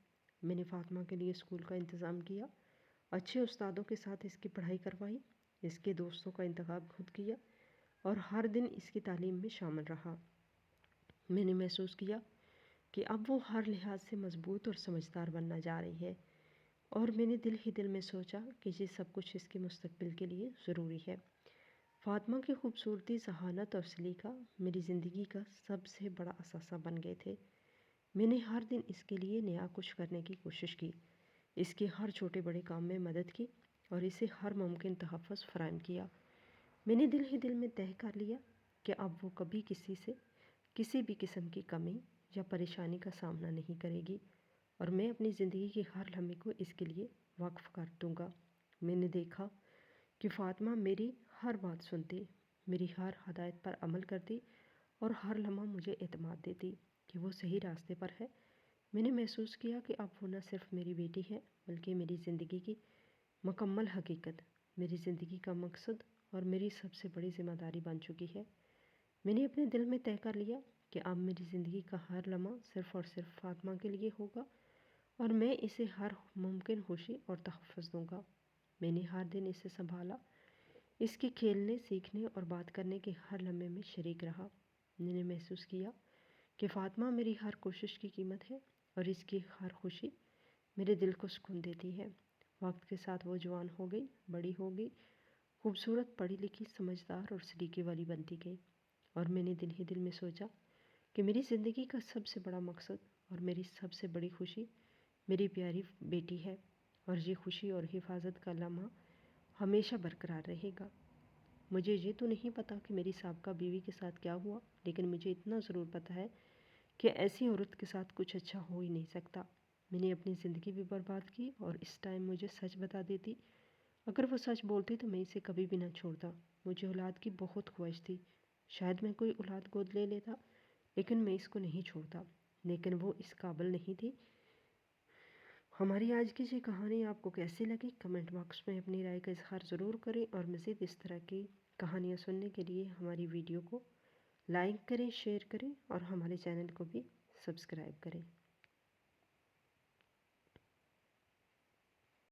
میں نے فاطمہ کے لیے اسکول کا انتظام کیا، اچھے استادوں کے ساتھ اس کی پڑھائی کروائی، اس کے دوستوں کا انتخاب خود کیا اور ہر دن اس کی تعلیم میں شامل رہا۔ میں نے محسوس کیا کہ اب وہ ہر لحاظ سے مضبوط اور سمجھدار بننا جا رہی ہے، اور میں نے دل ہی دل میں سوچا کہ یہ سب کچھ اس کے مستقبل کے لیے ضروری ہے۔ فاطمہ کی خوبصورتی، ذہانت اور سلیقہ میری زندگی کا سب سے بڑا اثاثہ بن گئے تھے۔ میں نے ہر دن اس کے لیے نیا کچھ کرنے کی کوشش کی، اس کے ہر چھوٹے بڑے کام میں مدد کی اور اسے ہر ممکن تحفظ فراہم کیا۔ میں نے دل ہی دل میں طے کر لیا کہ اب وہ کبھی کسی بھی قسم کی کمی یا پریشانی کا سامنا نہیں کرے گی، اور میں اپنی زندگی کے ہر لمحے کو اس کے لیے وقف کر دوں گا۔ میں نے دیکھا کہ فاطمہ میری ہر بات سنتی، میری ہر ہدایت پر عمل کرتی اور ہر لمحہ مجھے اعتماد دیتی کہ وہ صحیح راستے پر ہے۔ میں نے محسوس کیا کہ اب وہ نہ صرف میری بیٹی ہے بلکہ میری زندگی کی مکمل حقیقت، میری زندگی کا مقصد اور میری سب سے بڑی ذمہ داری بن چکی ہے۔ میں نے اپنے دل میں طے کر لیا کہ اب میری زندگی کا ہر لمحہ صرف اور صرف فاطمہ کے لیے ہوگا، اور میں اسے ہر ممکن خوشی اور تحفظ دوں گا۔ میں نے ہر دن اسے سنبھالا، اس کے کھیلنے، سیکھنے اور بات کرنے کے ہر لمحے میں شریک رہا۔ میں نے محسوس کیا کہ فاطمہ میری ہر کوشش کی قیمت ہے اور اس کی ہر خوشی میرے دل کو سکون دیتی ہے۔ وقت کے ساتھ وہ جوان ہو گئی، بڑی ہو گئی، خوبصورت، پڑھی لکھی، سمجھدار اور سلیقے والی بنتی گئی۔ اور میں نے دل ہی دل میں سوچا کہ میری زندگی کا سب سے بڑا مقصد اور میری سب سے بڑی خوشی میری پیاری بیٹی ہے، اور یہ خوشی اور حفاظت کا لمحہ ہمیشہ برقرار رہے گا۔ مجھے یہ تو نہیں پتا کہ میری سابقہ بیوی کے ساتھ کیا ہوا، لیکن مجھے اتنا ضرور پتا ہے کہ ایسی عورت کے ساتھ کچھ اچھا ہو ہی نہیں سکتا۔ میں نے اپنی زندگی بھی برباد کی اور اس ٹائم مجھے سچ بتا دیتی۔ اگر وہ سچ بولتی تو میں اسے کبھی بھی نہ چھوڑتا۔ مجھے اولاد کی بہت خواہش تھی، شاید میں کوئی اولاد گود لے لیتا، لیکن میں اس کو نہیں چھوڑتا۔ لیکن وہ اس قابل نہیں تھی۔ ہماری آج کی یہ کہانی آپ کو کیسی لگی؟ کمنٹ باکس میں اپنی رائے کا اظہار ضرور کریں، اور مزید اس طرح کی کہانیاں سننے کے لیے ہماری ویڈیو کو لائک کریں، شیئر کریں اور ہمارے چینل کو بھی سبسکرائب کریں۔